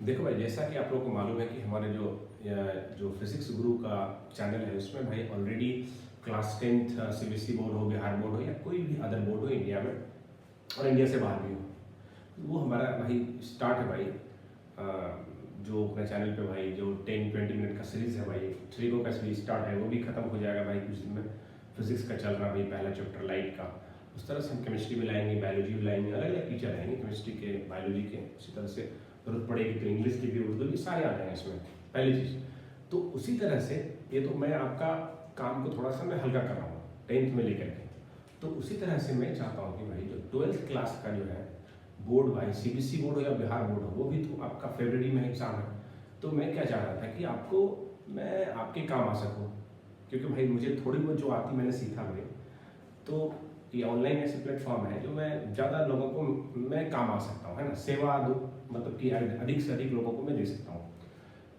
देखो भाई, जैसा कि आप लोगों को मालूम है कि हमारे जो फिजिक्स गुरु का चैनल है उसमें भाई already class 10th CBSE board हो, बिहार बोर्ड हो या कोई भी अदर बोर्ड हो इंडिया में और इंडिया से बाहर भी हो, वो हमारा भाई स्टार्ट है भाई। जो अपने चैनल पे भाई जो 10-20 मिनट का सीरीज़ है भाई, ट्रिगो का सीरीज स्टार्ट है, वो भी ख़त्म हो जाएगा भाई कुछ दिन में। फिजिक्स का चल रहा भाई पहला चैप्टर लाइट का, उस तरह से हम केमिस्ट्री भी लाएंगे, बायोलॉजी भी लाएंगे, अलग अलग टीचर आएंगे केमिस्ट्री के, बायोलॉजी के, उसी तरह से जरूरत पड़ेगी तो इंग्लिश की भी, उर्दू की, सारे आ जाएंगे इसमें। पहली चीज़ तो उसी तरह से ये तो मैं आपका काम को थोड़ा सा मैं हल्का कर रहा हूँ 10th में लेकर के, तो उसी तरह से मैं चाहता हूँ कि भाई जो 12th क्लास का जो है बोर्ड, भाई सीबीएसई बोर्ड हो या बिहार बोर्ड हो, वो भी तो आपका फरवरी में एग्ज़ाम है। तो मैं क्या चाह रहा था कि आपको मैं आपके काम आ सकूँ, क्योंकि भाई मुझे थोड़ी बहुत जो आती मैंने सीखा भाई, तो ये ऑनलाइन ऐसे प्लेटफॉर्म है जो मैं ज़्यादा लोगों को मैं काम आ सकता हूँ, है ना, सेवा दो, मतलब कि अधिक से अधिक लोगों को मैं दे सकता हूँ।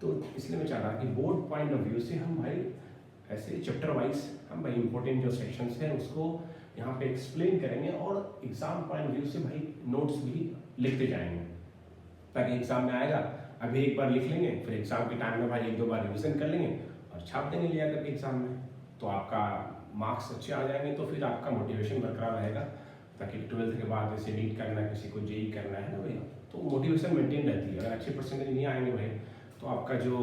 तो इसलिए मैं चाह रहा कि बोर्ड पॉइंट ऑफ व्यू से हम भाई ऐसे चैप्टर वाइज हम भाई इंपॉर्टेंट जो सेक्शंस हैं उसको यहाँ पे एक्सप्लेन करेंगे और एग्जाम पॉइंट ऑफ व्यू से भाई नोट्स भी लिखते जाएंगे, ताकि एग्जाम में आएगा अभी एक बार लिख लेंगे, फिर एग्जाम के टाइम में भाई एक दो बार रिविजन कर लेंगे और छाप देंगे लिया करके एग्जाम में, तो आपका मार्क्स अच्छे आ जाएंगे, तो फिर आपका मोटिवेशन बरकरार रहेगा। ताकि 12th के बाद जैसे नीट करना है, किसी को जेई करना है ना भैया, तो मोटिवेशन मेंटेन रहती है। अगर अच्छे परसेंटेज नहीं आएंगे भाई तो आपका जो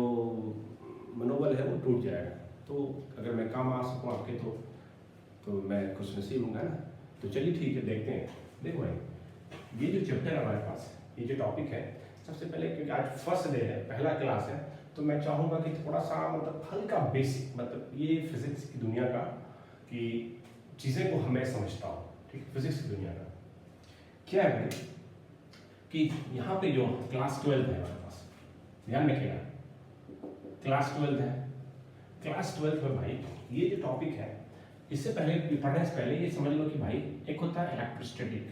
मनोबल है वो टूट जाएगा। तो अगर मैं काम आ सकूँ आपके तो मैं खुश नसीब हूँगा ना। तो चलिए ठीक है, देखते हैं। देखो भाई, ये जो चैप्टर है हमारे पास, ये जो टॉपिक है, सबसे पहले क्योंकि आज फर्स्ट डे है, पहला क्लास है, तो मैं चाहूँगा कि थोड़ा सा मतलब हल्का बेसिक, मतलब ये फिजिक्स की दुनिया का कि चीज़ें को हमें समझता हूँ, ठीक है। फिजिक्स की दुनिया का क्या है भाई कि यहाँ पे जो क्लास 12 है हमारे पास, ध्यान रखिएगा, क्लास 12 है। क्लास 12 में भाई ये जो टॉपिक है, इससे पहले पढ़ने से पहले ये समझ लो कि भाई एक होता है इलेक्ट्रोस्टैटिक,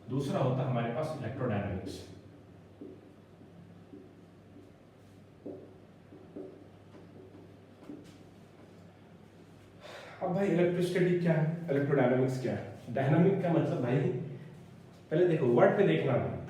दूसरा होता है हमारे पास इलेक्ट्रोडायनामिक्स। अब भाई इलेक्ट्रोस्टैटिक क्या है, इलेक्ट्रोडायनामिक्स क्या है। डायनामिक का मतलब भाई पहले देखो वर्ड पे देखना है।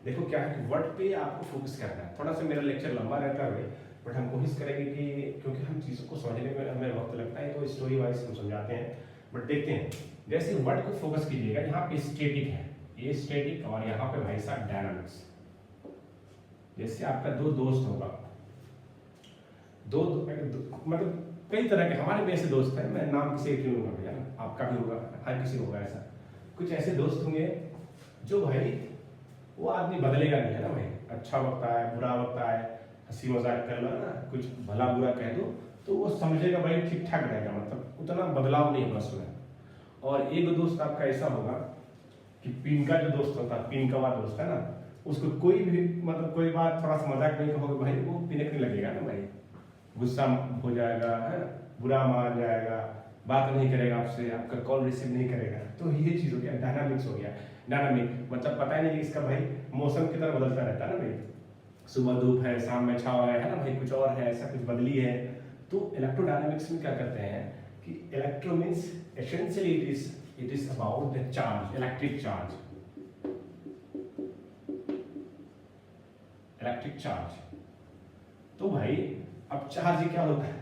देखो क्या है कि वर्ड पे आपको फोकस करना है। थोड़ा सा मेरा लेक्चर लंबा रहता है बट हम कोशिश करेंगे कि क्योंकि हम चीज़ों को समझने में हमें वक्त लगता है तो स्टोरी वाइज हम समझाते हैं। बट देखते हैं, जैसे वर्ड को फोकस कीजिएगा, यहाँ पे स्टैटिक है, ये स्टैटिक, और यहाँ पे भाई साहब डायनामिक्स। जैसे आपका दो दोस्त होगा, मतलब कई तरह के हमारे भी ऐसे दोस्त हैं, मैं नाम किसी एक लूँगा भैया, आपका भी होगा, हर किसी होगा ऐसा। कुछ ऐसे दोस्त होंगे जो भाई वो आदमी बदलेगा नहीं, है ना भाई। अच्छा वक्त आए, बुरा वक्त आए, हंसी मजाक कर लो ना, कुछ भला बुरा कह दो तो वो समझेगा भाई ठीक ठाक रहेगा, मतलब उतना बदलाव नहीं होगा उसमें। और एक दोस्त आपका ऐसा होगा कि पिन का जो दोस्त होता है, पिन का वाला दोस्त है ना, उसको कोई भी मतलब कोई बात थोड़ा सा मजाक नहीं कहोगे भाई वो पिनकने लगेगा ना भाई, गुस्सा हो जाएगा, है ना, बुरा मान जाएगा, बात नहीं करेगा आपसे, आपका कॉल रिसीव नहीं करेगा। तो ये चीज़ हो गया, डायनामिक्स हो गया। डायनामिक मतलब पता ही नहीं इसका भाई मौसम की तरह बदलता रहता है ना भाई, सुबह धूप है, शाम में छाव है ना भाई, कुछ और है, ऐसा कुछ बदली है। तो इलेक्ट्रोडायनामिक्स में क्या करते हैं कि electro means essentially it is about the charge, electric charge. तो भाई अब चार्ज क्या होता है,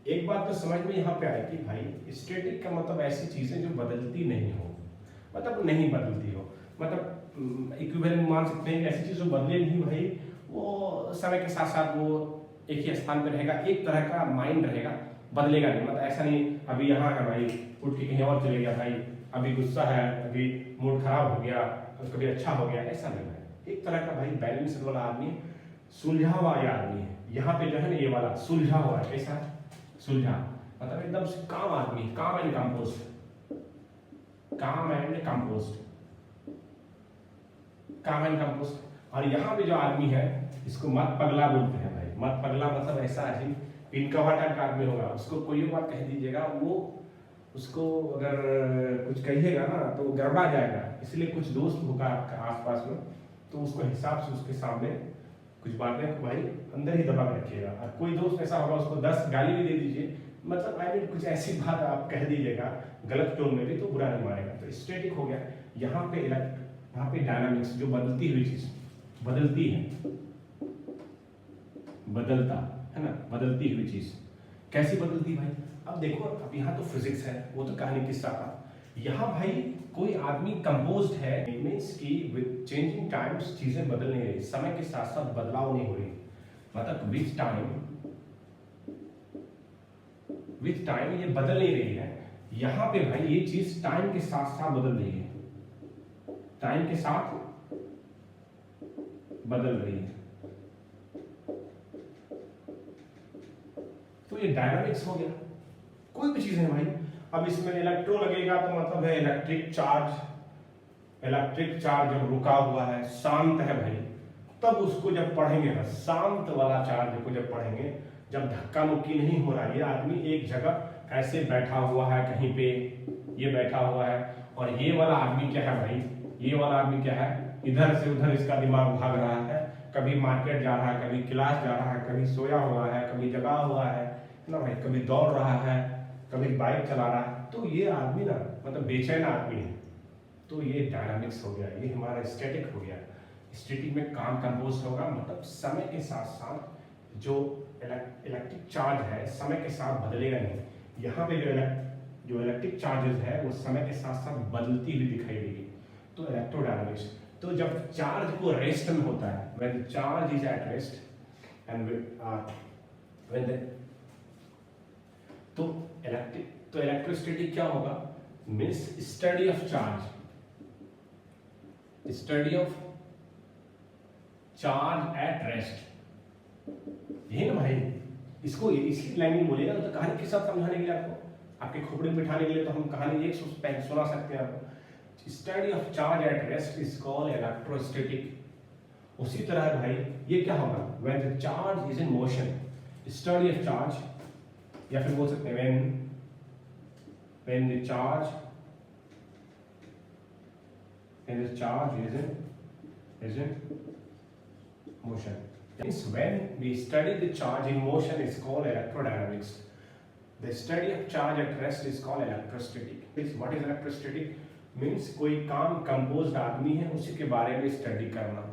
एक बात तो समझ में यहाँ पे आए कि भाई स्टैटिक का मतलब ऐसी चीजें जो बदलती नहीं हो, मतलब नहीं बदलती हो, मतलब इक्विवेलेंट मान सकते हैं कि ऐसी चीज जो बदले नहीं भाई, वो समय के साथ साथ वो एक ही स्थान पे रहेगा, एक तरह का माइंड रहेगा, बदलेगा नहीं। मतलब ऐसा नहीं अभी यहाँ है भाई, उठ के कहीं और चले गया भाई, अभी गुस्सा है, अभी मूड खराब हो गया, कभी अच्छा हो गया, ऐसा नहीं है। एक तरह का भाई बैलेंस वाला आदमी, सुलझा हुआ आदमी है। यहाँ पे जो है ना ये वाला सुलझा हुआ है, कैसा सुलझा, मतलब एकदम से काम आदमी, काम एंड कंपोस्ट। और यहाँ पे जो आदमी है इसको मत पगला बोलते हैं भाई। मत पगला मतलब ऐसा है पिनकवा टाइप का आदमी होगा, उसको कोई बात कह दीजिएगा, वो उसको अगर कुछ कहिएगा ना तो गड़बड़ा जाएगा। इसलिए कुछ दोस्त होगा आपका आसपास में, तो उसको हिसाब से उसके सामने कुछ बातें भाई अंदर ही दबा के रखिएगा। और कोई दोस्त ऐसा होगा उसको 10 गाली भी दे दीजिए, मतलब आई मीन कुछ ऐसी बात आप कह दीजिएगा गलत टोन में भी, तो बुरा नहीं मानेगा। तो स्टैटिक हो गया। यहाँ पे डायनामिक्स, जो बदलती हुई चीज, बदलती है, बदलता है ना, बदलती हुई चीज कैसी बदलती भाई? अब देखो, अब यहाँ तो फिजिक्स है, वो तो कहानी किस्सा था। यहाँ भाई कोई आदमी कंपोज्ड है, मीन्स कि विद चेंजिंग टाइम्स चीजें बदल नहीं रही, समय के साथ साथ बदलाव नहीं हो रही, मतलब विद टाइम ये बदल नहीं रही है। यहाँ पे भाई ये चीज टाइम के साथ साथ बदल रही है, टाइम के साथ बदल रही है, तो ये डायनामिक्स हो गया। कोई भी चीज है भाई, अब इसमें इलेक्ट्रो लगेगा तो मतलब है इलेक्ट्रिक चार्ज जब रुका हुआ है, शांत है भाई, तब उसको जब पढ़ेंगे ना, शांत वाला चार्ज को जब पढ़ेंगे, जब धक्का मुक्की नहीं हो रहा है, ये आदमी एक जगह ऐसे बैठा हुआ है, कहीं पे ये बैठा हुआ है, और ये वाला आदमी क्या है भाई, ये वाला आदमी क्या है, इधर से उधर इसका दिमाग भाग रहा है, कभी मार्केट जा रहा है, कभी क्लास जा रहा है, कभी सोया हुआ है, कभी जगा हुआ है ना भाई, कभी दौड़ रहा है, कभी बाइक चला रहा है। तो ये आदमी ना मतलब बेचैन आदमी है, तो ये डायनामिक्स हो गया, ये हमारा स्टैटिक हो गया। स्टैटिक में काम कंपोज होगा, मतलब समय के साथ साथ जो इलेक्ट्रिक चार्ज है समय के साथ बदलेगा नहीं। यहाँ पे जो इलेक्ट्रिक चार्जेस है वो समय के साथ साथ बदलती हुई दिखाई देगी, तो इलेक्ट्रोडायनामिक्स। तो जब चार्ज को रेस्ट में होता है, when the charge is at rest and when the तो इलेक्ट्रोस्टैटिक क्या होगा, means study of charge at rest. यही ना भाई, इसको इसी लैंग्वेज बोलेगा तो कहानी के साथ समझाने के लिए आपके खोपड़ी में बिठाने के लिए तो हम कहानी एक सुना सकते हैं आपको। Study of charge at rest is called electrostatic. उसी तरह भाई ये क्या होगा, when the charge is in motion, study of charge, या फिर बोल सकते हैं when the charge is in motion. Means when we study the charge in motion is called electrodynamics. The study of charge at rest is called electrostatic. What is electrostatic? Means कोई काम composed आदमी है उसी के बारे में study करना।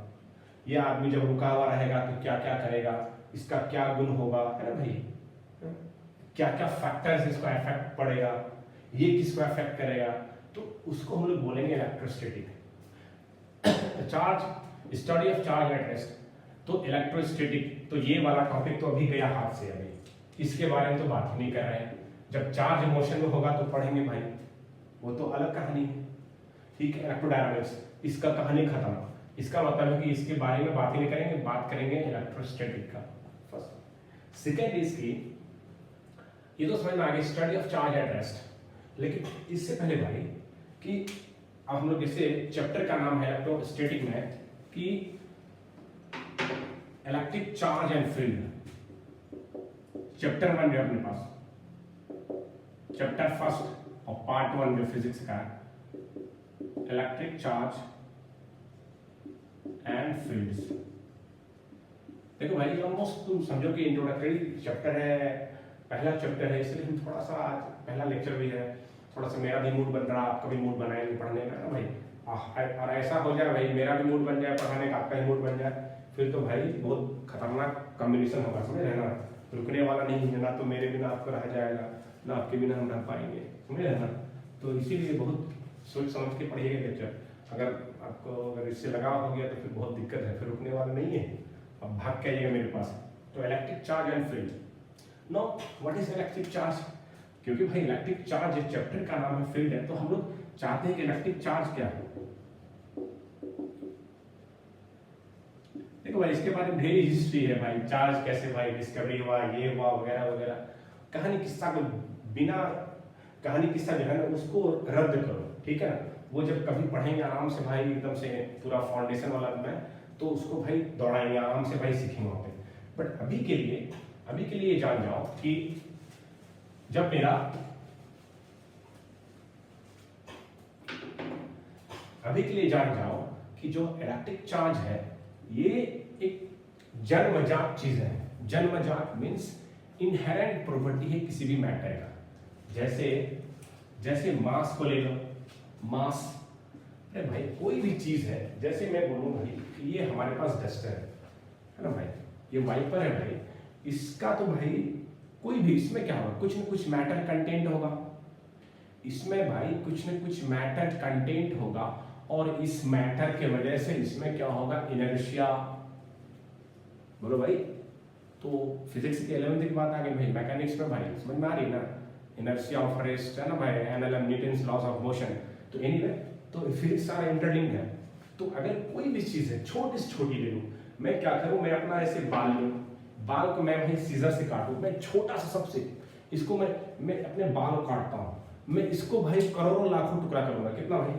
ये आदमी जब रुका हुआ रहेगा तो क्या क्या करेगा, इसका क्या गुण होगा, है ना भाई, क्या क्या फैक्टर्स इसको इफेक्ट पड़ेगा, ये किसको इफेक्ट करेगा, तो उसको हम लोग बोलेंगे electrostatic. Charge, study of charge at rest, तो इलेक्ट्रोस्टैटिक, तो ये वाला टॉपिक तो अभी गया हाथ से, अभी इसके बारे में तो बात ही नहीं कर रहे हैं। जब चार्ज मोशन में होगा तो पढ़ेंगे भाई, वो तो अलग कहानी है, ठीक है। इलेक्ट्रोडायनामिक्स, इसका कहानी खत्म। इसका मतलब है कि इसके बारे में बात ही नहीं करेंगे, बात करेंगे इलेक्ट्रोस्टैटिक का। फर्स्ट सेकेंड इज की, ये तो समझ में आ गया study of charge at rest. लेकिन इससे पहले भाई कि अब हम लोग जैसे चैप्टर का नाम है इलेक्ट्रोस्टैटिक में कि electric charge and field, chapter 1 है अपने पास, चैप्टर फर्स्ट और पार्ट 1 जो फिजिक्स का इलेक्ट्रिक चार्ज एंड फील्ड्स। देखो भाई ऑलमोस्ट तुम समझो कि इंट्रोडक्टरी चैप्टर है, पहला चैप्टर है, इसलिए हम थोड़ा सा आज पहला लेक्चर भी है, थोड़ा सा मेरा भी मूड बन रहा, आपका भी मूड बनाएंगे पढ़ने का ना भाई। और ऐसा हो जाए भाई मेरा भी मूड बन जाए पढ़ाने का, आपका भी मूड बन जाए, फिर तो भाई बहुत खतरनाक कॉम्बिनेशन होगा, समझ रहे ना। रुकने वाला नहीं है, ना तो मेरे बिना आपको रह जाएगा, ना आपके बिना हम रह पाएंगे, समझ रहे ना। तो इसीलिए बहुत सोच समझ के पढ़िएगा लेक्चर। अगर इससे लगाव हो गया तो फिर बहुत दिक्कत है, फिर रुकने वाला नहीं है, अब भाग के आइएगा मेरे पास। तो electric charge and field, know what is electric charge, क्योंकि भाई इलेक्ट्रिक चार्ज इस चैप्टर का नाम है, फील्ड है, तो हम लोग चाहते हैं कि इलेक्ट्रिक चार्ज क्या है। देखो भाई इसके बारे में ढेरी हिस्ट्री है भाई, चार्ज कैसे भाई डिस्कवरी हुआ, ये हुआ वगैरह वगैरह, कहानी किस्सा को बिना कहानी किस्सा जो है ना उसको रद्द करो, ठीक है ना। वो जब कभी पढ़ेंगे आराम से भाई, एकदम से पूरा फाउंडेशन वाला में, तो उसको भाई दौड़ाएंगे आराम से भाई, सीखेंगे वहाँ पे। बट अभी के लिए जान जाओ कि जब मेरा अभी के लिए जान जाओ कि जो इलेक्ट्रिक चार्ज है ये एक जन्मजात चीज है। जन्मजात मीन्स इनहेरेंट प्रॉपर्टी है किसी भी मैटर का। जैसे मास को ले लो, मास अरे भाई कोई भी चीज है, जैसे मैं बोलूँ भाई कि ये हमारे पास डस्टर है ना भाई, ये वाइपर है भाई, इसका तो भाई कोई भी, इसमें क्या होगा, कुछ ना कुछ मैटर कंटेंट होगा, इसमें भाई कुछ न कुछ मैटर कंटेंट होगा, और इस मैटर के वजह से इसमें क्या होगा, इनर्शिया। बोलो भाई, तो फिजिक्स के 11th की बात आ गई भाई, मैकेनिक्स में भाई समझ में आ रही है ना, इनर्शिया ऑफ रेस्ट है ना भाई, NLM Newton's laws of motion. तो एनीवे, तो फिजिक्स सारा इंटरलिंक्ड है। तो अगर कोई भी चीज है छोटी से छोटी ले लूं, मैं क्या करूं, मैं अपना ऐसे बाल लूं, बाल को मैं भाई सीजर से काटूं, मैं छोटा सा सबसे, इसको मैं अपने बाल को काटता हूं, मैं इसको भाई करोड़ों लाखों टुकड़ा करूंगा, कितना भाई,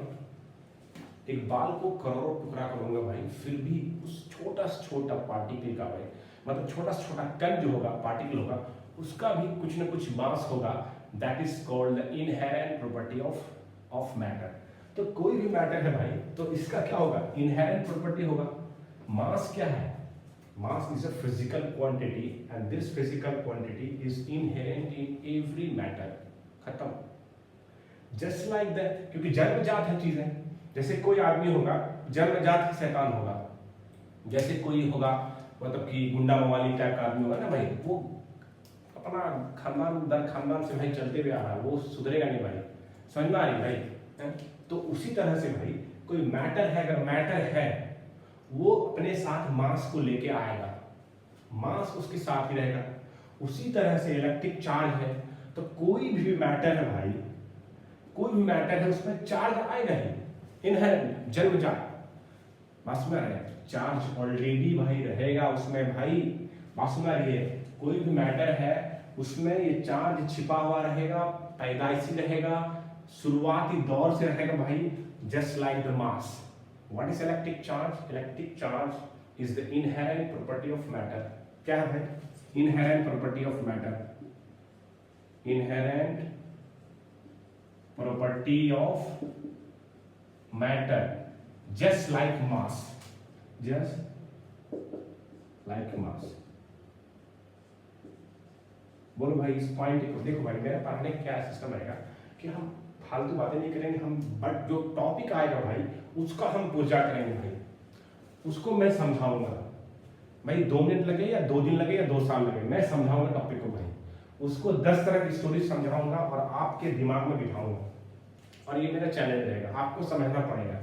एक बाल को करोड़ों टुकड़ा करूंगा भाई, फिर भी उस छोटा से छोटा पार्टिकल का भाई, मतलब छोटा से छोटा कण जो होगा, पार्टिकल होगा, उसका भी कुछ ना कुछ मास होगा, that is called the inherent property of matter. तो कोई भी मैटर है भाई, तो इसका क्या होगा, इनहेरेंट प्रॉपर्टी होगा। मास क्या है, mass is a physical quantity and this physical quantity is inherent in every matter. खत्म। जस्ट लाइक दैट, क्योंकि जन्मजात है चीजें, जैसे कोई आदमी होगा जन्मजात शैतान होगा, जैसे कोई होगा मतलब कि गुंडा मवाली टाइप का आदमी होगा ना भाई, वो अपना खानदान दर खानदान से भाई चलते हुए आ रहा है, वो सुधरेगा नहीं भाई, समझ में आ रही भाई। तो उसी तरह से भाई कोई मैटर है, अगर मैटर है वो अपने साथ मास को लेके आएगा, मास उसके साथ ही रहेगा। उसी तरह से इलेक्ट्रिक चार्ज है, तो कोई भी मैटर है भाई, कोई भी मैटर है उसमें चार्ज आएगा ही, इनहेरेंट, जन्मजात। बात में आ रहा है, चार्ज ऑलरेडी भाई रहेगा उसमें भाई, बात में आ रही है, कोई भी मैटर है उसमें ये चार्ज छिपा हुआ रहेगा, पैदाइशी रहेगा, शुरुआती दौर से रहेगा भाई, just like the mass. What is electric charge, electric charge is the inherent property of matter. क्या है भाई, inherent property of matter, inherent property of matter, just like mass, just like mass। बोलो भाई इस पॉइंट को देखो भाई, मेरा पढ़ाने का क्या सिस्टम रहेगा कि हम फालतू बातें नहीं करेंगे, हम बट जो टॉपिक आएगा भाई उसका हम पूजा करेंगे भाई, उसको मैं समझाऊंगा भाई, 2 मिनट लगे या 2 दिन लगे या 2 साल लगे, मैं समझाऊंगा टॉपिक को भाई, उसको 10 तरह की स्टोरी समझाऊंगा और आपके दिमाग में बिठाऊंगा, और ये मेरा चैलेंज रहेगा, आपको समझना पड़ेगा,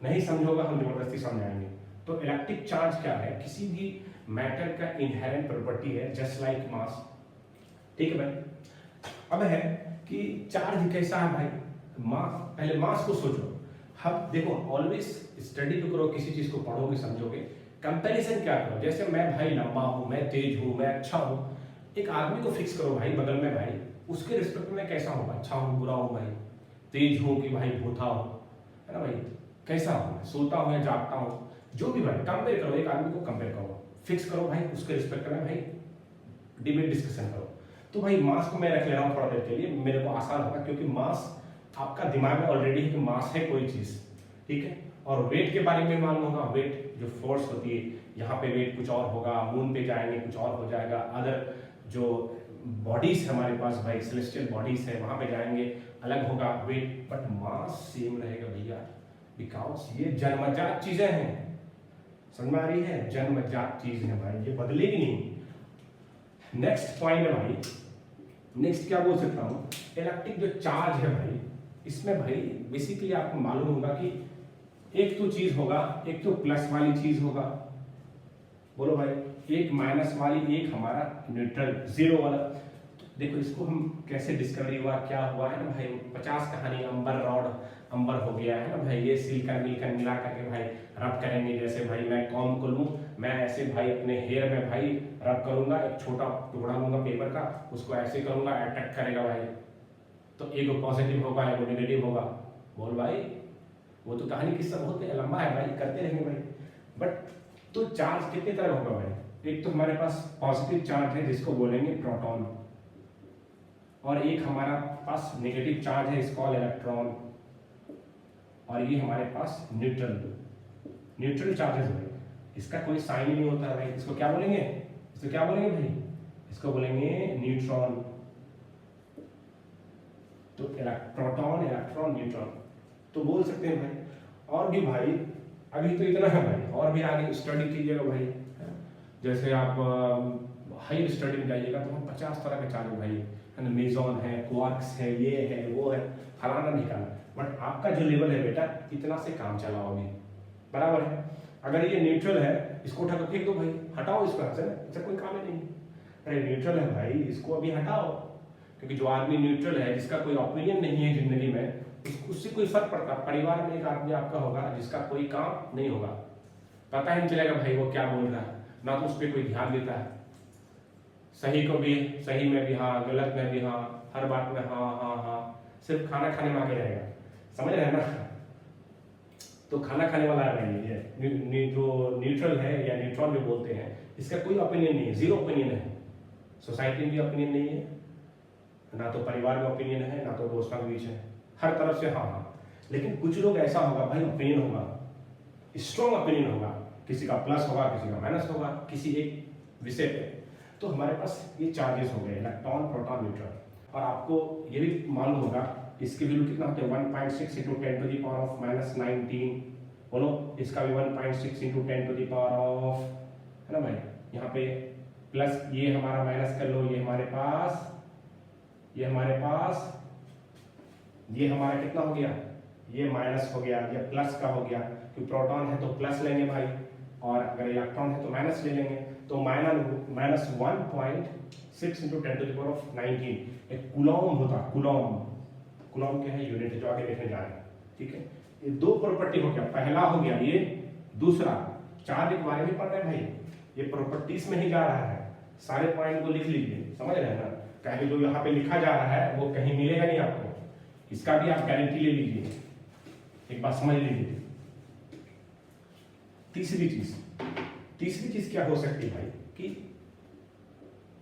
नहीं समझोगा हम जबरदस्ती समझाएंगे। तो इलेक्ट्रिक चार्ज क्या है, किसी भी मैटर का इनहेरेंट प्रॉपर्टी है, जस्ट लाइक मास। ठीक है भाई। अब है कि चार्ज कैसा है भाई, मास, पहले मास को सोचो। अब देखो, ऑलवेज स्टडी तो करो, किसी चीज को पढ़ोगे समझोगे, कंपैरिजन क्या करो, जैसे मैं भाई लंबा हूं, मैं तेज हूं, मैं अच्छा हूं, एक आदमी को फिक्स करो भाई बगल में भाई, उसके रिस्पेक्ट में कैसा हूं, अच्छा हूं, बुरा हूं भाई, तेज हूं कि भाई भूथा हूं, है ना भाई, कैसा हूं, सोता हूं या जागता हूं, जो भी भाई कंपेयर करो, एक आदमी को कंपेयर करो, फिक्स करो भाई, उसके रिस्पेक्ट में भाई डिबेट डिस्कशन करो। तो भाई मास को मैं रख ले रहा हूं थोड़ा देर के लिए, मेरे को आसान होगा, क्योंकि मास आपका दिमाग में ऑलरेडी है कि मास है कोई चीज, ठीक है। और वेट के बारे में मालूम होगा, वेट जो फोर्स होती है, यहाँ पे वेट कुछ और होगा, मून पे जाएंगे कुछ और हो जाएगा, अदर जो बॉडीज है हमारे पास भाई, सेलेस्टियल बॉडीज है, वहां पे जाएंगे अलग होगा वेट, बट मास सेम रहेगा भैया, बिकॉज ये जन्मजात चीजें हैं, समझ में आ रही है, जन्मजात चीज है भाई, ये बदलेगी नहीं। नेक्स्ट पॉइंट है भाई, नेक्स्ट क्या बोल सकता हूं, इलेक्ट्रिक जो चार्ज है भाई, इसमें भाई बेसिकली आपको मालूम होगा कि एक तो चीज होगा, एक तो प्लस वाली चीज होगा, बोलो भाई, एक माइनस वाली, एक हमारा न्यूट्रल जीरो वाला। देखो इसको हम कैसे डिस्कवरी हुआ, क्या हुआ है ना भाई, 50 कहानी, अंबर रॉड अंबर हो गया है ना भाई, ये सिलिकॉन मिलकर मिला करके भाई रब करेंगे, जैसे भाई मैं कॉम को लूं, मैं ऐसे भाई अपने हेयर में भाई रब करूंगा, एक छोटा टुकड़ा लूंगा पेपर का, उसको ऐसे करूंगा, अटैक करेगा भाई, तो एक पॉजिटिव होगा, एक नेगेटिव होगा। बोल भाई, वो तो कहानी किस्सा बहुत लंबा है भाई, करते रहेंगे भाई। बट तो चार्ज कितने तरह होगा भाई, एक तो हमारे पास पॉजिटिव चार्ज है जिसको बोलेंगे प्रोटॉन, और एक हमारा पास नेगेटिव चार्ज है, इसको इलेक्ट्रॉन, और ये हमारे पास न्यूट्रल चार्जेस है, इसका कोई साइन ही नहीं होता है भाई, इसको क्या बोलेंगे, इसको क्या बोलेंगे भाई, इसको बोलेंगे न्यूट्रॉन। तो प्रोटॉन, इलेक्ट्रॉन, न्यूट्रॉन तो बोल सकते हैं भाई। और भी भाई अभी तो इतना है भाई, और भी आगे स्टडी कीजिएगा भाई। जैसे आप हाई स्टडी में जाइएगा तो हम 50 तरह के चार्ज भाई है ना, मेजॉन है, क्वार्क्स है, ये है वो है, फलाना निकालना। बट आपका जो लेवल है बेटा इतना से काम चलाओ अभी, बराबर है। अगर ये न्यूट्रल है इसको उठा कर फेंक दो भाई, हटाओ इसको से ना, इससे कोई काम ही नहीं। अरे न्यूट्रल है भाई इसको अभी हटाओ, क्योंकि जो आदमी न्यूट्रल है, जिसका कोई ओपिनियन नहीं है जिंदगी में, उससे कोई फर्क पड़ता। परिवार में एक आदमी आपका होगा जिसका कोई काम नहीं होगा, पता ही नहीं चलेगा भाई वो क्या बोल रहा है, ना तो उस पर कोई ध्यान देता है। सही को भी सही में भी हाँ, गलत में भी हाँ, हर बात में हाँ हाँ हाँ, सिर्फ खाना खाने में आगे रहेगा, समझ रहे हैं ना। तो खाना खाने वाला है भाई ये जो न्यूट्रल है या न्यूट्रॉन जो बोलते हैं, इसका कोई ओपिनियन नहीं है, जीरो ओपिनियन है। सोसाइटी में भी ओपिनियन नहीं है, ना तो परिवार में ओपिनियन है, ना तो दोस्तों के बीच है, हर तरफ से हाँ हाँ। लेकिन कुछ लोग ऐसा होगा भाई, ओपिनियन होगा, स्ट्रॉन्ग ओपिनियन होगा, किसी का प्लस होगा, किसी का माइनस होगा, किसी एक विषय पे। तो हमारे पास ये चार्जेस हो गए, इलेक्ट्रॉन, प्रोटॉन, न्यूट्रॉन। और आपको ये भी मालूम होगा इसकी वैल्यू कितना होता है, 1.6 × 10⁻⁻19। बोलो इसका भी 1.6 × 10⁻, है ना भाई। यहाँ पे प्लस ये हमारा माइनस कर लो, ये हमारे पास, ये हमारे पास, ये हमारा कितना हो गया, ये माइनस हो गया, ये प्लस का हो गया। क्योंकि प्रोटॉन है तो प्लस लेंगे भाई, और अगर इलेक्ट्रॉन है तो माइनस ले लेंगे। तो माइनस 1.6 × 10⁻19 एक कूलॉम होता, कूलॉम। कूलॉम क्या है, यूनिट, जो आगे देखने जा रहे हैं, ठीक है। ये दो प्रॉपर्टी हो गया, पहला हो गया ये, दूसरा चार्ज के बारे में पढ़ रहे हैं भाई, ये प्रॉपर्टीज में ही जा रहा है। सारे पॉइंट को लिख लीजिए, समझ रहे हैं ना। कहीं जो यहाँ पे लिखा जा रहा है वो कहीं मिलेगा नहीं आपको, इसका भी आप गारंटी ले लीजिए, एक बात समझ लीजिए। तीसरी चीज क्या हो सकती है भाई, कि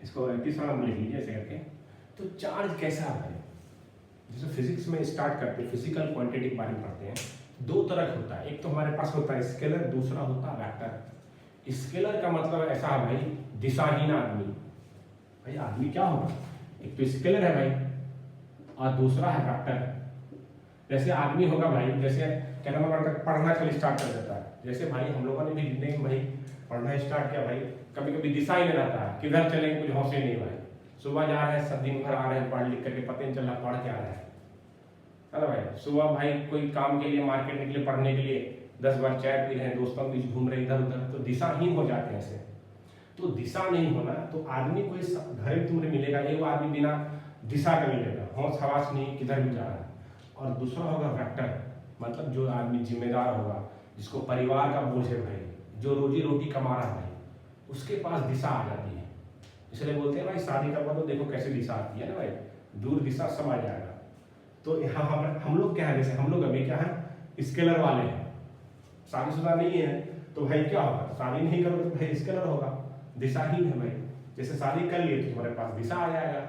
इसको तीसरा नाम लिख लीजिए ऐसे करके। तो चार्ज कैसा है भाई, जैसे फिजिक्स में स्टार्ट करते हैं, फिजिकल क्वांटिटी के बारे में पढ़ते हैं, दो तरह होता है। एक तो हमारे पास होता है स्केलर, दूसरा होता है वेक्टर। स्केलर का मतलब ऐसा है भाई, दिशाहीन आदमी। भाई आदमी क्या होगा, एक तो स्केलर है भाई, और दूसरा है वेक्टर। जैसे आदमी होगा भाई, जैसे क्या नाम है, पढ़ना चल स्टार्ट कर देता है। जैसे भाई हम लोगों ने भी जिंदगी में भाई पढ़ना स्टार्ट किया भाई, कभी कभी दिशा ही नहीं रहता है, किधर चलेंगे कुछ होश ही नहीं भाई। सुबह जा रहे हैं, सब दिन भर आ रहे हैं, पढ़ लिख करके पता नहीं चल रहा पढ़ क्या रहा है ना भाई। सुबह भाई कोई काम के लिए मार्केट निकले, पढ़ने के लिए 10 बार चाय पी रहे हैं, दोस्तों के बीच घूम रहे इधर उधर, तो दिशाहीन हो जाते हैं ऐसे। तो दिशा नहीं होना, तो आदमी कोई घर तुमने मिलेगा, एक आदमी बिना दिशा का मिलेगा, होश हवास नहीं, किधर भी जा रहा है। और दूसरा होगा वेक्टर, मतलब जो आदमी जिम्मेदार होगा, जिसको परिवार का बोझ है भाई, जो रोजी रोटी कमा रहा है भाई, उसके पास दिशा आ जाती है। इसलिए बोलते हैं भाई शादी का तो देखो कैसे दिशा आती है ना भाई, दूर दिशा सब आ जाएगा। तो यहाँ हम लोग क्या है, जैसे हम लोग अभी क्या है, स्केलर वाले हैं, शादीशुदा नहीं है, तो भाई क्या होगा, शादी नहीं करोगे तो भाई स्केलर होगा, दिशाहीन है भाई। जैसे शादी कर लिए तो तुम्हारे पास दिशा आ जाएगा,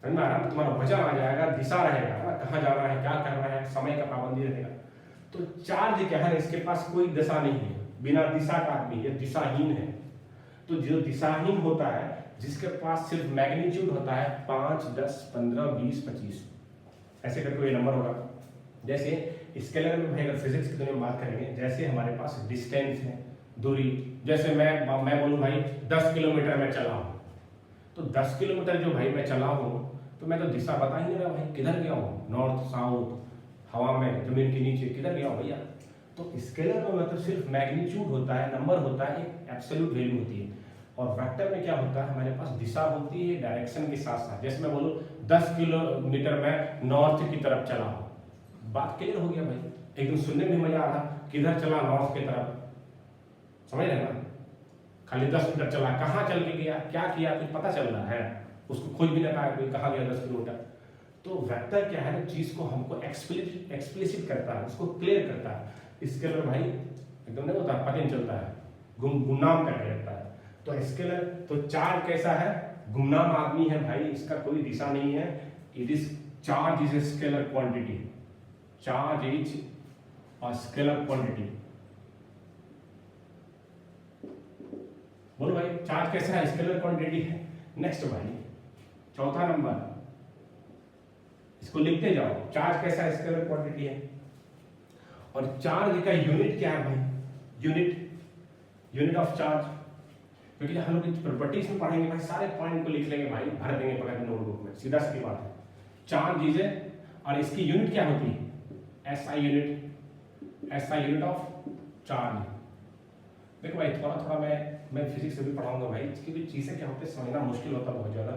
समझ में आ रहा है, तुम्हारा वजन आ जाएगा, दिशा रहेगा ना, कहाँ जाना है, क्या करना है, समय का पाबंदी रहेगा। तो चार्ज क्या है, इसके पास कोई दिशा नहीं है, बिना दिशा का आदमी, ये दिशाहीन है। तो जो दिशाहीन होता है, जिसके पास सिर्फ मैग्नीट्यूड होता है 5, 10, 15, 20, 25 ऐसे करके कोई नंबर होगा। जैसे स्केलर में भाई अगर फिजिक्स की दुनिया में बात करेंगे, जैसे हमारे पास डिस्टेंस है, दूरी। जैसे मैं बोलूँ भाई 10 किलोमीटर मैं चला हूँ, तो 10 किलोमीटर जो भाई मैं चला हूँ, तो मैं तो दिशा बता ही नहीं रहा भाई, किधर गया हूँ, नॉर्थ साउथ, हवा में, जमीन के नीचे, किधर गया हूँ भैया। तो स्केलर में मतलब सिर्फ मैग्नीट्यूड होता है, नंबर होता है, एक एब्सोल्यूट वैल्यू होती है। और वेक्टर में क्या होता है, हमारे पास दिशा होती है डायरेक्शन के साथ साथ। जैसे मैं बोलूँ 10 किलोमीटर मैं नॉर्थ की तरफ चला हूँ, बात क्लियर हो गया भाई, एकदम सुनने में मजा आ रहा, किधर चला, नॉर्थ की तरफ, समझ रहे ना। खाली 10 मीटर चला, कहाँ चल के गया, क्या किया, कुछ पता चल रहा है, उसको खोज भी ना पाया कोई, कहाँ गया 10 किलोमीटर। तो वेक्टर क्या है, चीज को हमको एक्सप्लिसिट करता है, उसको क्लियर करता है। स्केलर भाई एकदम नहीं होता, पता नहीं चलता है, गुमनाम करके रखता है। तो स्केलर, तो चार्ज कैसा है, गुमनाम आदमी है भाई, इसका कोई दिशा नहीं है। It is charge is a scalar quantity, charge is a scalar quantity. बोलो भाई चार्ज कैसा है, स्केलर क्वांटिटी है। नेक्स्ट भाई चौथा नंबर, इसको लिखते जाओ, चार्ज कैसा है, स्केलर क्वांटिटी है। और चार्ज का यूनिट क्या है भाई, यूनिट ऑफ चार्ज, क्योंकि हम लोग प्रॉपर्टीज में पढ़ेंगे भाई सारे पॉइंट को लिख लेंगे भाई, भर देंगे पकड़ नोटबुक में, सीधा सीधी बात है। चार्ज इज और इसकी यूनिट क्या होती है, एसआई यूनिट ऑफ चार्ज। देखो भाई थोड़ा थोड़ा मैं फिजिक्स से भी पढ़ाऊंगा भाई, इसकी भी चीज़ें क्या होती है समझना मुश्किल होता है बहुत ज़्यादा।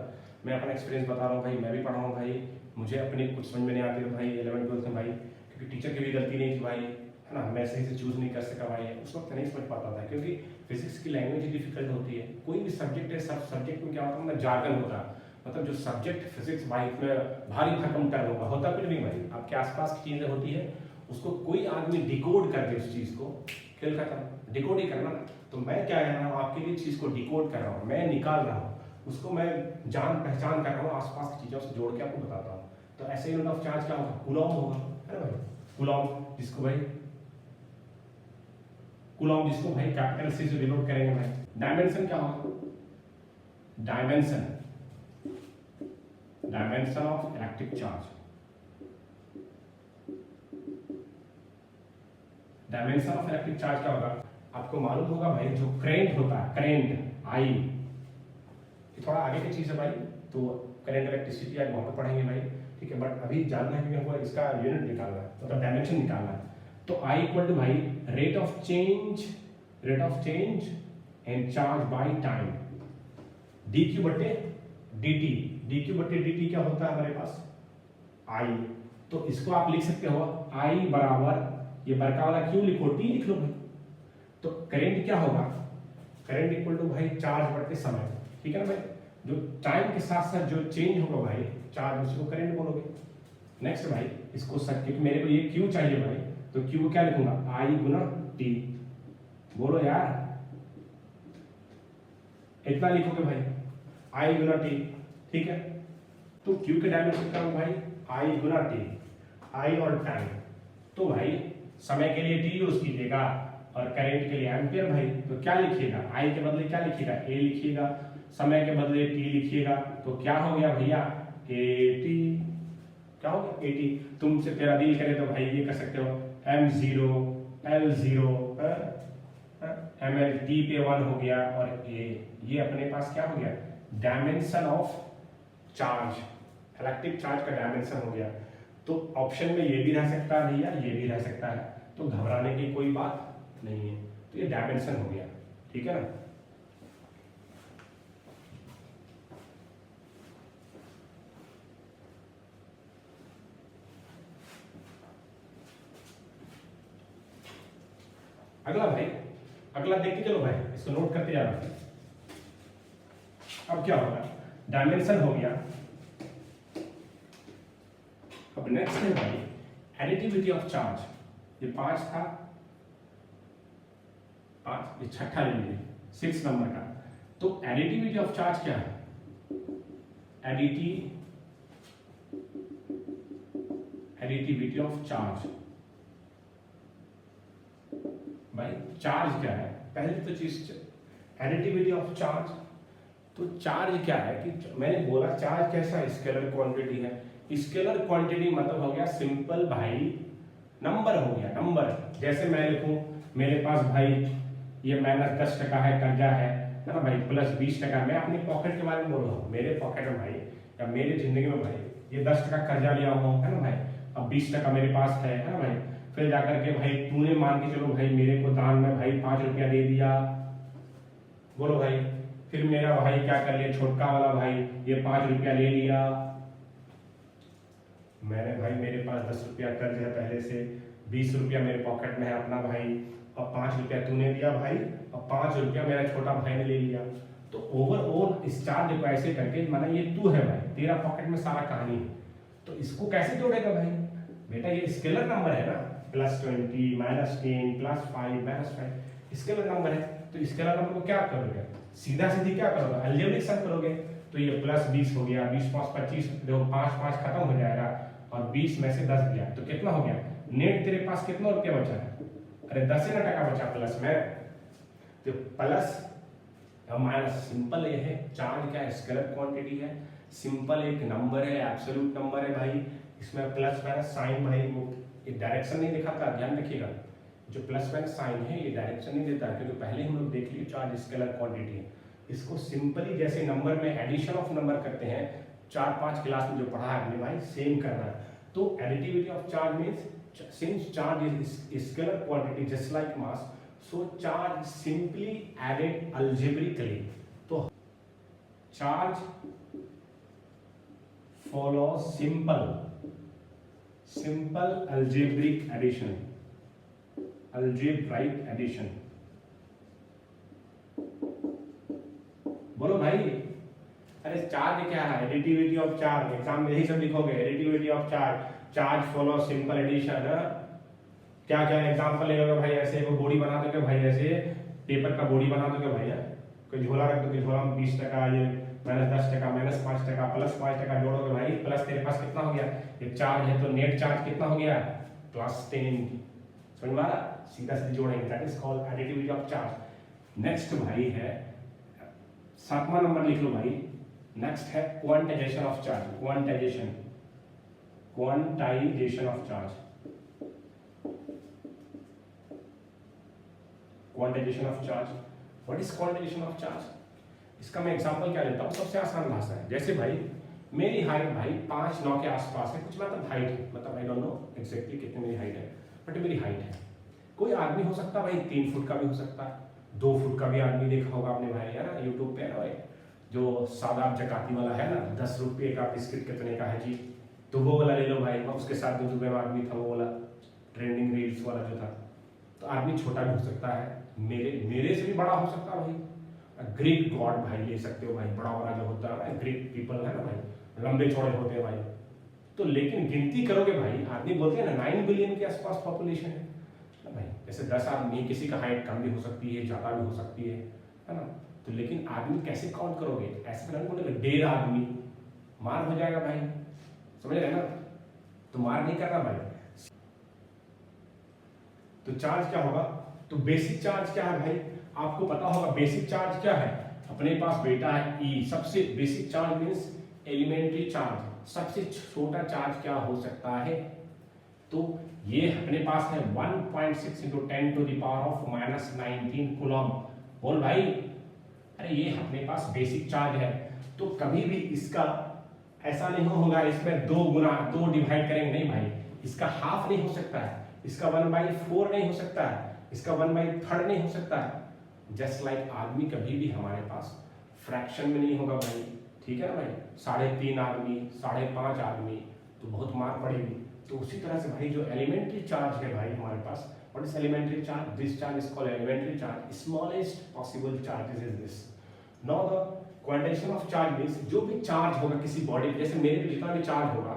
मैं अपना एक्सपीरियंस बता रहा हूँ भाई, मैं भी पढ़ा हूँ भाई, मुझे अपनी कुछ समझ में नहीं आती है भाई 11th 12th में भाई, क्योंकि टीचर की भी गलती नहीं थी भाई, है ना, मैं सही से चूज नहीं कर सका भाई, उस वक्त नहीं समझ पाता था, क्योंकि फिजिक्स की लैंग्वेज डिफिकल्ट होती है। कोई भी सब्जेक्ट है, सब सब्जेक्ट में क्या होता है मतलब जार्गन होता है, मतलब जो सब्जेक्ट फिजिक्स भाई में भारी भरकम टर्म होता कुछ नहीं भाई, आपके आसपास की चीज़ें होती है, उसको कोई आदमी डिकोड कर दे उस चीज़ को, खेल खत्म, डिकोड ही करना। तो मैं क्या कर रहा हूँ आपके लिए चीज़ को डिकोड कर रहा हूँ, मैं निकाल रहा हूँ उसको, मैं जान पहचान कर रहा हूँ, आसपास की चीज़ों से जोड़ के आपको बताता हूँ। तो ऐसे यूनिट ऑफ चार्ज क्या होगा, कूलॉम होगा, है ना भाई, कूलॉम, जिसको भाई कैपिटल सी से डिनोट करेंगे भाई। डायमेंशन क्या होगा, dimension of electric charge, dimension of electric charge क्या होगा, आपको मालूम होगा भाई, जो करेंट होता है, करेंट आई, ये थोड़ा आगे की चीज है भाई, तो करेंट इलेक्ट्रिसिटी आज वहां पर पढ़ेंगे भाई, ठीक है, बट अभी जानना है कि हमको इसका यूनिट निकालना है, मतलब डायमेंशन निकालना है। तो आई इक्वल टू भाई rate of change and charge by time, D Q बटे डी टी क्या होता है हमारे पास, आई, तो इसको आप लिख सकते हो आई बराबर, ये बड़का वाला क्यू लिखो, टी लिख लो भाई। तो करेंट क्या होगा, करेंट इक्वल टू भाई चार्ज बढ़ते समय, ठीक है ना भाई, जो टाइम के साथ साथ जो चेंज होगा भाई चार्ज, उसको करंट बोलोगे। नेक्स्ट भाई इसको सर, क्योंकि मेरे को ये क्यू चाहिए भाई, तो क्यू को क्या लिखूंगा, आई गुना टी, बोलो यार, इतना लिखोगे भाई, आई गुना टी, ठीक है। तो क्यू के डायमेंशन क्या होगा भाई, आई गुना टी, आई और टाइम, तो भाई समय के लिए टी यूज कीजिएगा और करंट के लिए एम्पियर भाई, तो क्या लिखिएगा, आई के बदले क्या लिखिएगा, ए लिखिएगा, समय के बदले टी लिखिएगा, तो क्या हो गया भैया, ए टी, क्या हो गया, ए टी। तुमसे तेरा दिल करे तो भाई ये कर सकते हो, M0 L0 ML, टी पे 1 हो गया, और ये अपने पास क्या हो गया, dimension of charge, electric charge का डायमेंशन हो गया। तो ऑप्शन में ये भी रह सकता है भैया, ये भी रह सकता है, तो घबराने की कोई बात नहीं है, तो ये डायमेंशन हो गया, ठीक है ना। अगला भाई, अगला देखते चलो भाई, इसको नोट करते जा रहा। अब क्या होगा, डायमेंशन हो गया, अब नेक्स्ट है भाई एडिटिविटी ऑफ चार्ज, ये 5 था, 5, ये छठा ले लीजिए 6 नंबर का। तो एडिटिविटी ऑफ चार्ज क्या है, एडिटिविटी ऑफ चार्ज भाई, चार्ज क्या है, पहले तो चीज एडिटिविटी ऑफ चार्ज। तो चार्ज क्या है कि मैंने बोला चार्ज कैसा स्केलर क्वांटिटी है, स्केलर क्वांटिटी मतलब हो गया सिंपल भाई, नंबर हो गया, नंबर। जैसे मैं लिखूं मेरे पास भाई ये -10% है कर्जा है ना भाई, +20%, मैं अपनी पॉकेट के बारे में बोल रहा हूँ, मेरे पॉकेट में भाई या मेरी जिंदगी में भाई ये 10% कर्जा लिया हूँ, है ना भाई, अब 20% मेरे पास है ना भाई, फिर जाकर के भाई तूने मान के चलो भाई मेरे को दान में भाई 5 रुपया दे दिया, बोलो भाई, फिर मेरा भाई क्या कर लिया, छोटका वाला भाई ये 5 रुपया ले लिया, मैंने भाई मेरे पास 10 रुपया कर्ज है पहले से, 20 रुपया मेरे पॉकेट में है अपना भाई, और 5 रुपया तूने दिया भाई, और 5 रुपया मेरा छोटा भाई ने ले लिया। तो ओवरऑल इस चार्ज को ऐसे करके माना ये तू है भाई, तेरा पॉकेट में सारा कहानी है, तो इसको कैसे जोड़ेगा भाई, बेटा ये स्केलर नंबर है ना, +20 -10 +5 -5 स्केलर नंबर है, तो स्केलर नंबर को क्या करोगे, सीधा सीधी क्या करोगे, अलजेब्रिक सम करोगे। तो ये +20 हो गया, 20 5 25, देखो 5 5 खत्म हो जाएगा, और 20 में से 10 गया, तो कितना हो गया, नेट तेरे पास कितना रुपया बचा है, अरे 10% बचा प्लस में, तो प्लस और माइनस, सिंपल ये है, चार्ज क्या स्केलर क्वांटिटी है, सिंपल एक नंबर है, एब्सोल्यूट नंबर है भाई, इसमें प्लस माइनस साइन भाई वो ये डायरेक्शन नहीं दिखाता, ध्यान रखिएगा। जो प्लस माइनस साइन है ये डायरेक्शन नहीं देता, क्योंकि पहले हम लोग देख लिए चार्ज स्केलर क्वांटिटी है। इसको सिंपली जैसे नंबर में एडिशन ऑफ नंबर करते हैं, 4-5 क्लास में जो पढ़ा है हमने भाई, सेम करना है। तो additivity of charge means since charge is scalar quantity just like mass, so charge simply added algebraically. तो charge follows simple algebraic addition, बोलो भाई। अरे चार्ज क्या है, एडिटिविटी ऑफ चार्ज, एग्जाम में यही सब लिखोगे, additivity of charge follow simple addition. क्या क्या एग्जांपल ले लोगे भाई, ऐसे वो बॉडी बना दोगे भाई, ऐसे पेपर का बॉडी बना दोगे भाई, कोई झोला रख दोगे, झोला में 20 टका, ये -10 टका, -5 टका, +5 टका जोड़ोगे भाई, प्लस तेरे पास कितना हो गया, ये चार्ज है तो नेट चार्ज कितना हो गया, +10। समझ में आ रहा, सीधा सीधा जोड़ेंगे, that is called additivity of charge. Next भाई है 7वां नंबर लिख लो भाई, नेक्स्ट है quantization of charge, quantization of charge, quantization of charge. What is quantization of charge? इसका मैं एग्जांपल क्या लेता हूँ, सबसे आसान भाषा है। जैसे भाई मेरी हाइट भाई 5'9" के आसपास है, कुछ मतलब हाइट है, मतलब आई डोंट नो एग्जैक्टली कितनी मेरी हाइट है, बट मेरी हाइट है। कोई आदमी हो सकता है भाई 3 फुट का भी हो सकता है, 2 फुट का भी आदमी देखा होगा आपने भाई, है ना, यूट्यूब पे ना भाई, जो सादाब जकाती वाला है ना, 10 रुपये का बिस्किट कितने का है जी, तो वो वाला ले लो भाई। और उसके साथ जो दुबई में आदमी था, वो वाला ट्रेंडिंग रील्स वाला जो था। तो आदमी छोटा भी हो सकता है, मेरे से भी बड़ा हो सकता है भाई। ग्रीक गॉड भाई ले सकते हो भाई, बड़ा वाला जो होता है, ग्रीक पीपल है ना भाई, लंबे चौड़े होते हैं भाई। तो लेकिन गिनती करोगे भाई, आदमी बोलते हैं ना 9 बिलियन के आसपास पॉपुलेशन है ना भाई। जैसे 10 आदमी, किसी का हाइट कम भी हो सकती है, ज्यादा भी हो सकती है ना। तो लेकिन आदमी कैसे काउंट करोगे, ऐसे नहीं बोलेगा 1.5 आदमी, मार हो जाएगा भाई, समझ रहे ना। तो मार नहीं करना भाई। तो चार्ज क्या होगा, तो बेसिक चार्ज क्या है भाई, आपको पता होगा बेसिक चार्ज क्या है, अपने पास बेटा है E। सबसे basic charge means elementary charge, सबसे छोटा चार्ज क्या हो सकता है, तो ये अपने पास है 1.6 × 10⁻⁻19 कूलम। बोल भाई, अरे ये अपने पास बेसिक चार्ज है, तो कभी भी इसका ऐसा नहीं होगा इसमें 2 डिवाइड करेंगे, नहीं भाई, इसका हाफ नहीं हो सकता है, इसका 1/4 नहीं हो सकता है, इसका 1/3 नहीं हो सकता है। जस्ट लाइक आदमी कभी भी हमारे पास फ्रैक्शन में नहीं होगा भाई, ठीक है ना भाई। 3.5 आदमी, 5.5 आदमी, तो बहुत मार पड़ेगी। तो उसी तरह से भाई जो एलिमेंट्री चार्ज है भाई हमारे पास, what is elementary charge, this charge is called elementary charge, smallest possible charge is this. Now the quantization of charge means जो भी चार्ज होगा किसी बॉडी, जैसे मेरे पे जितना भी चार्ज होगा,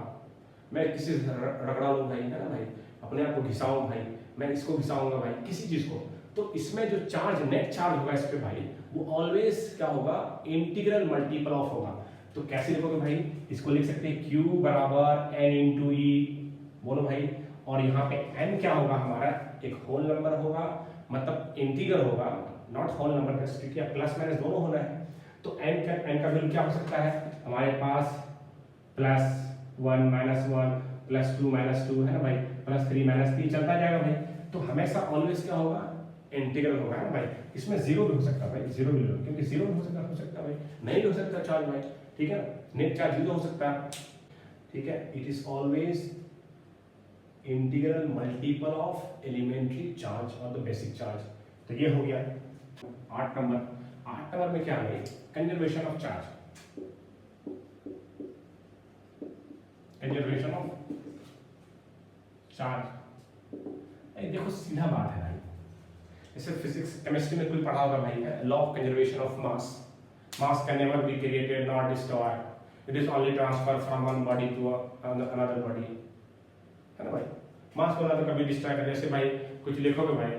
मैं किसी रगड़ा लूँ भाई, है ना भाई, अपने आप को घिसाऊं भाई, मैं इसको घिसाऊंगा भाई, किसी चीज को, तो इसमें जो चार्ज नेट चार्ज होगा इस पे भाई, वो ऑलवेज क्या होगा, इंटीग्रल मल्टीपल ऑफ होगा। तो कैसे लिखोगे भाई, इसको लिख सकते हैं Q = N × E, बोलो भाई। और यहाँ पे N क्या होगा हमारा, एक होल नंबर होगा, मतलब इंटीग्रल होगा, नॉट होल नंबर, क्योंकि प्लस माइनस दोनों होना है। तो N का वैल्यू क्या हो सकता है हमारे पास, +1 -1 +2 -2 है ना भाई, +3 -3 चलता जाएगा भाई। तो हमेशा ऑलवेज क्या होगा, इंटीग्रल होगा ना भाई। इसमें 0 भी हो सकता है भाई, 0 भी लो, क्योंकि 0 हो सकता भाई, नहीं हो सकता चार्ज भाई, ठीक है ना। नेट चार्ज 0 हो सकता है, ठीक है। It is always integral multiple of elementary charge और द बेसिक चार्ज। तो ये हो गया 8 नंबर में क्या है, conservation of charge, conservation of charge. देखो सीधा बात है भाई, जैसे फिजिक्स केमिस्ट्री में कोई पढ़ा होगा भाई, law of conservation of mass can never be created not destroyed, it is only transfer from one body to another body, है ना भाई। मास को ना तो कभी डिस्ट्रॉय कर, जैसे भाई कुछ लिखोगे भाई,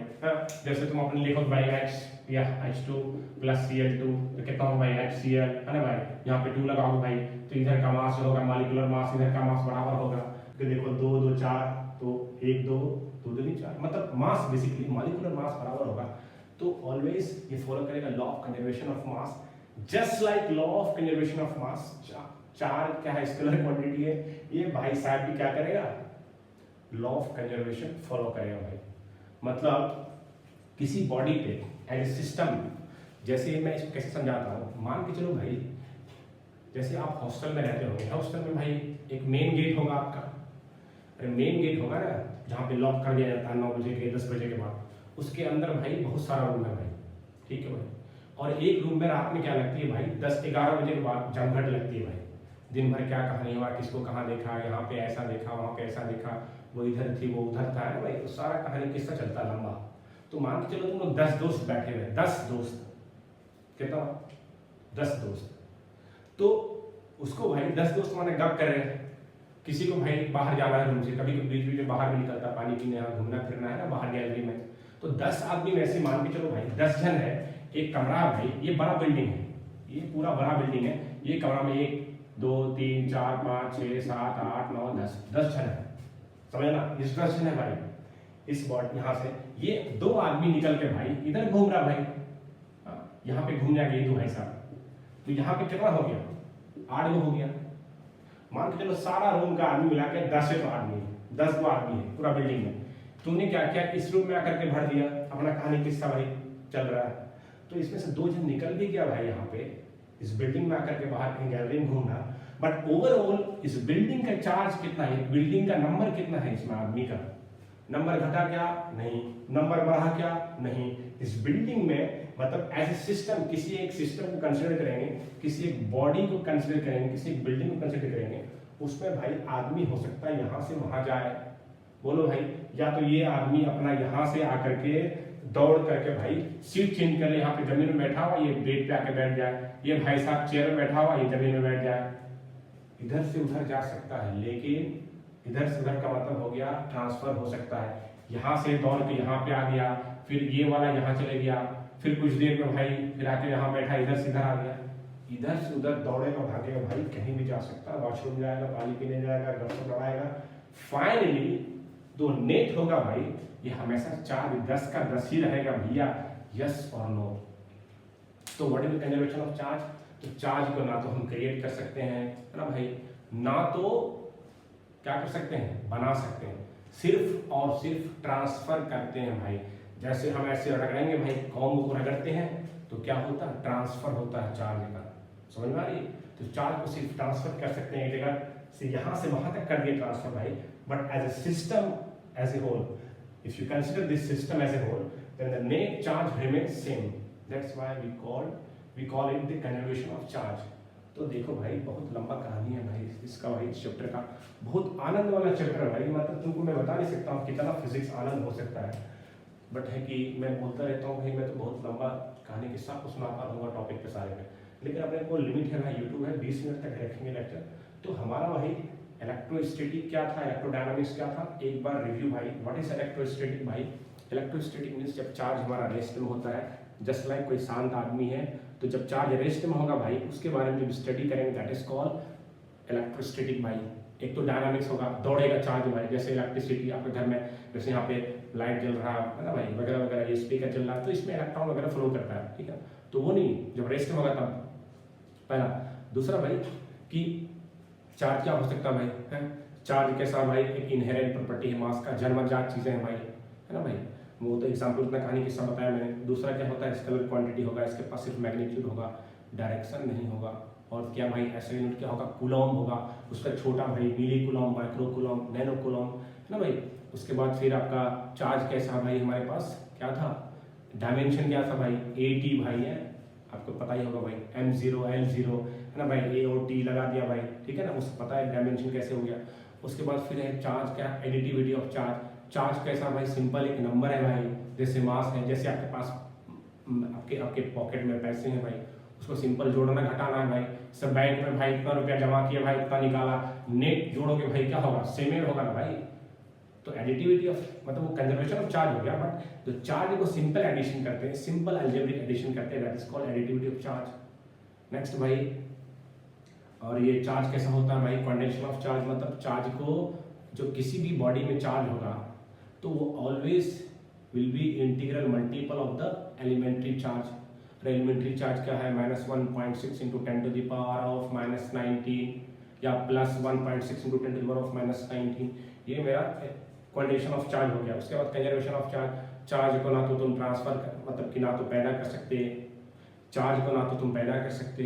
जैसे तुम अपने लिखोगे भाई H या H2 + Cl2, तो कितना होगा भाई HCl, है ना भाई। यहाँ पे 2 लगाओगे भाई, तो इधर का मास होगा मॉलिक्यूलर मास, इधर का मास बराबर होगा। तो देखो 2 2 4, तो 1 2 2 2 4, मतलब मास बेसिकली मॉलिक्यूलर मास बराबर होगा। तो ऑलवेज ये फॉलो करेगा law of conservation of mass, just like law of conservation of mass. Charge क्या है, स्केलर क्वांटिटी है, ये भाई साहब भी क्या करेगा, लॉ ऑफ कंजर्वेशन फॉलो करेगा भाई। मतलब किसी बॉडी पे एज ए सिस्टम, जैसे मैं इसको कैसे समझाता हूँ, मान के चलो भाई जैसे आप हॉस्टल में रहते होंगे, हॉस्टल में भाई एक मेन गेट होगा आपका, अरे मेन गेट होगा ना जहाँ पे लॉक कर दिया जाता है 9 बजे के 10 बजे के बाद, उसके अंदर भाई बहुत सारा रूम है भाई, ठीक है भाई। और एक रूम में रात में क्या लगती है भाई 10-11 बजे के बाद जमघट लगती है भाई, दिन भर क्या कहानी हुआ, किसको कहाँ देखा, यहाँ पे ऐसा देखा, वहाँ पे ऐसा देखा, वो इधर थी वो उधर था ना भाई, तो सारा कहानी किस्सा चलता लंबा। तो मान के चलो तुम लोग 10 दोस्त बैठे हुए, 10 दोस्त, कितना 10 दोस्त, तो उसको भाई 10 दोस्त माने गप कर रहे हैं, किसी को भाई बाहर जाना है रूम से, कभी कभी बीच बीच में बाहर भी निकलता, पानी पीने घूमना फिरना है ना बाहर गैलरी में, तो 10 आदमी वैसे मान के चलो भाई 10 जन है, एक कमरा है भाई, ये बड़ा बिल्डिंग है, ये पूरा बड़ा बिल्डिंग है, ये कमरा में 1 2 3 4 5 6 7 8 9 10 जन है, समझ ना, इस 10 जन है भाई इस बॉड यहाँ से, ये 2 आदमी निकल के भाई इधर घूम रहा भाई, यहाँ पे घूमने आ गए 2 भाई साहब, तो यहाँ पे कितना हो गया 8 गो हो गया, मान के चलो सारा रूम का आदमी मिला के 10 आदमी है, 10 गो आदमी है पूरा बिल्डिंग में, तुमने क्या किया इस रूम में आकर के भर दिया, अपना कहानी किस्सा भाई चल रहा है, तो इसमें से 2 जन निकल भी गया भाई यहाँ पे इस बिल्डिंग में आकर के बाहर कहीं गैलरी में घूमना, बट ओवरऑल इस बिल्डिंग का चार्ज कितना है, बिल्डिंग का नंबर कितना है, इसमें आदमी का नंबर घटा क्या नहीं, नंबर बढ़ा क्या नहीं, इस बिल्डिंग में मतलब एज ए सिस्टम किसी एक सिस्टम को कंसिडर करेंगे, किसी एक बॉडी को कंसिडर करेंगे, किसी एक बिल्डिंग को कंसिडर करेंगे, उसमें भाई आदमी हो सकता है यहाँ से वहां जाए, बोलो भाई, या तो ये आदमी अपना यहाँ से आकर के दौड़ करके भाई सीट चेंज कर ले, यहाँ पे जमीन में बैठा हुआ ये बेड पे आके बैठ जाए, ये भाई साहब चेयर में बैठा हुआ ये जमीन में बैठ जाए, इधर से उधर जा सकता है, लेकिन इधर से उधर का मतलब हो गया ट्रांसफर हो सकता है, यहाँ से दौड़ के यहाँ पे आ गया, फिर ये वाला यहाँ चले गया, फिर कुछ देर में भाई फिर आके यहाँ बैठा, इधर से इधर आ गया, इधर से उधर दौड़ेगा भागेगा भाई, कहीं भी जा सकता है, वॉशरूम जाएगा, पानी पीने जाएगा, गपशप लड़ाएगा, फाइनली जो नेट होगा भाई ये हमेशा चार्ज 10 का 10 ही रहेगा भैया, यस और नो। तो what is the conservation of charge, तो चार्ज को ना तो हम क्रिएट कर सकते हैं ना भाई, ना तो क्या कर सकते हैं बना सकते हैं, सिर्फ और सिर्फ ट्रांसफर करते हैं भाई, जैसे हम ऐसे रगड़ेंगे भाई कॉम्ब को रगड़ते हैं तो क्या होता है ट्रांसफर होता है चार्ज का, समझ में आ रही, तो चार्ज को सिर्फ ट्रांसफर कर सकते हैं एक जगह से यहाँ से वहां तक कर दिए ट्रांसफर भाई, but as a system as a whole, if you consider this system as a whole, then the net charge remains same, that's why we call it the conservation of charge। तो देखो भाई बहुत लंबा कहानी है भाई इसका, भाई इस चैप्टर का बहुत आनंद वाला चैप्टर है भाई, मतलब तुमको मैं बता नहीं सकता हूँ कितना फिजिक्स आनंद हो सकता है, बट है कि मैं बोलता रहता हूँ भाई, मैं तो बहुत लंबा कहानी किस्सा को सुनाता रहूँगा टॉपिक पे सारे में, लेकिन अपने को लिमिट है भाई, यूट्यूब है 20 मिनट तक रखेंगे लेक्चर, तो हमारा भाई इलेक्ट्रोस्टैटिक क्या था, इलेक्ट्रोडायनामिक्स क्या था, एक बार रिव्यू भाई, व्हाट इज इलेक्ट्रोस्टैटिक भाई, इलेक्ट्रोस्टैटिक मींस जब चार्ज हमारा रेस्ट में होता है, जस्ट लाइक कोई शांत आदमी है, तो जब चार्ज रेस्ट में होगा भाई उसके बारे में जब स्टडी करेंगे दैट इज कॉल्ड इलेक्ट्रोस्टैटिक भाई। एक तो डायनामिक्स होगा, दौड़ेगा चार्ज भाई, जैसे इलेक्ट्रिसिटी आपके घर में जैसे यहाँ पे लाइट जल रहा है ना भाई वगैरह वगैरह, ये स्पीकर चल रहा है तो इसमें इलेक्ट्रॉन वगैरह फ्लो करता है, ठीक है, तो वो नहीं जब रेस्ट में होगा तब, पहला। दूसरा भाई कि चार्ज क्या हो सकता है भाई, है चार्ज कैसा भाई, एक इनहेरेंट प्रॉपर्टी है मास का, जन्मजात चीजें हैं भाई, है ना भाई, वो तो एग्जाम्पल में कहानी किस्सा बताया मैंने। दूसरा क्या होता है स्केलर क्वांटिटी होगा, इसके पास सिर्फ मैग्नीट्यूड होगा, डायरेक्शन नहीं होगा, और क्या भाई ऐसा यूनिट क्या होगा कूलॉम होगा, उसका छोटा भाई milli coulomb, micro coulomb, nano coulomb, है ना भाई। उसके बाद फिर आपका चार्ज कैसा भाई, हमारे पास क्या था डायमेंशन क्या था भाई, AT भाई है, आपको पता ही होगा भाई, M0 L0 है ना भाई, A और T लगा दिया भाई, ठीक है ना, उसको पता है डायमेंशन कैसे हो गया। उसके बाद फिर है चार्ज क्या, एडिटिविटी ऑफ चार्ज, चार्ज कैसा भाई सिंपल एक नंबर है भाई, जैसे मास है, जैसे आपके पास आपके पॉकेट में पैसे हैं भाई, उसको सिंपल जोड़ना घटाना है भाई, सब बैंक में भाई इतना रुपया जमा किया भाई इतना निकाला, नेट जोड़ोगे भाई क्या होगा सेम होगा ना भाई। तो एडिटिविटी ऑफ मतलब वो कंजर्वेशन ऑफ चार्ज हो गया, बट जो चार्ज को सिंपल एडिशन करते हैं, सिंपल अलजेब्रिक एडिशन करते हैं, that is called additivity of charge. Next भाई, और ये चार्ज कैसा होता है भाई, कंडेंसेशन ऑफ चार्ज, मतलब चार्ज को जो किसी भी बॉडी में चार्ज होगा तो वो always will be integral multiple of the elementary charge. Elementary charge क्या है, -1.6 into 10 to the power of -19 या +1.6 into 10 to the power of -19, ये मेरा क्वांटिटेशन ऑफ चार्ज हो गया। उसके बाद कंजर्वेशन ऑफ चार्ज, चार्ज को ना तो तुम ट्रांसफर मतलब कि ना तो पैदा कर सकते, चार्ज को ना तो तुम पैदा कर सकते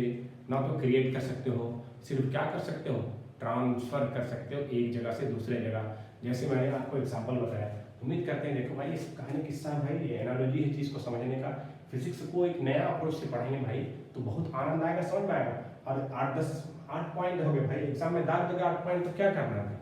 ना तो क्रिएट कर सकते हो, सिर्फ क्या कर सकते हो, ट्रांसफर कर सकते हो एक जगह से दूसरे जगह। जैसे मैंने आपको एग्जांपल बताया, उम्मीद करते हैं देखो भाई इस कहानी किस्सा भाई ये एनालॉजी है चीज़ को समझने का। फिजिक्स को एक नया अप्रोच से पढ़ेंगे भाई तो बहुत आनंद आएगा, समझ में आएगा। और 8 पॉइंट हो गए भाई, एग्जाम में दाग दोगे 8 पॉइंट तो क्या करना है,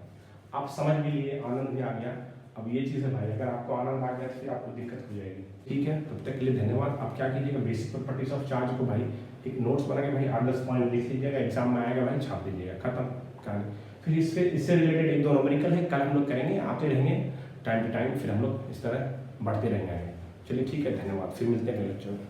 आप समझ भी लिए, आनंद भी आ गया। अब ये चीज़ है भाई, अगर आपको आनंद आ गया तो फिर आपको दिक्कत हो जाएगी। ठीक है, तब तक के लिए धन्यवाद। आप क्या कीजिएगा, बेसिक प्रॉपर्टीज ऑफ चार्ज को भाई एक नोट्स बना के भाई 8-10 पॉइंट लिख लीजिएगा, एग्जाम में आएगा भाई छाप दीजिएगा, खत्म कहानी। फिर इससे रिलेटेड 1-2 न्यूमेरिकल है, कल हम लोग करेंगे, आते रहेंगे टाइम टू टाइम, फिर हम लोग इस तरह बढ़ते रहेंगे। चलिए ठीक है, धन्यवाद, फिर मिलते हैं अगले लेक्चर में।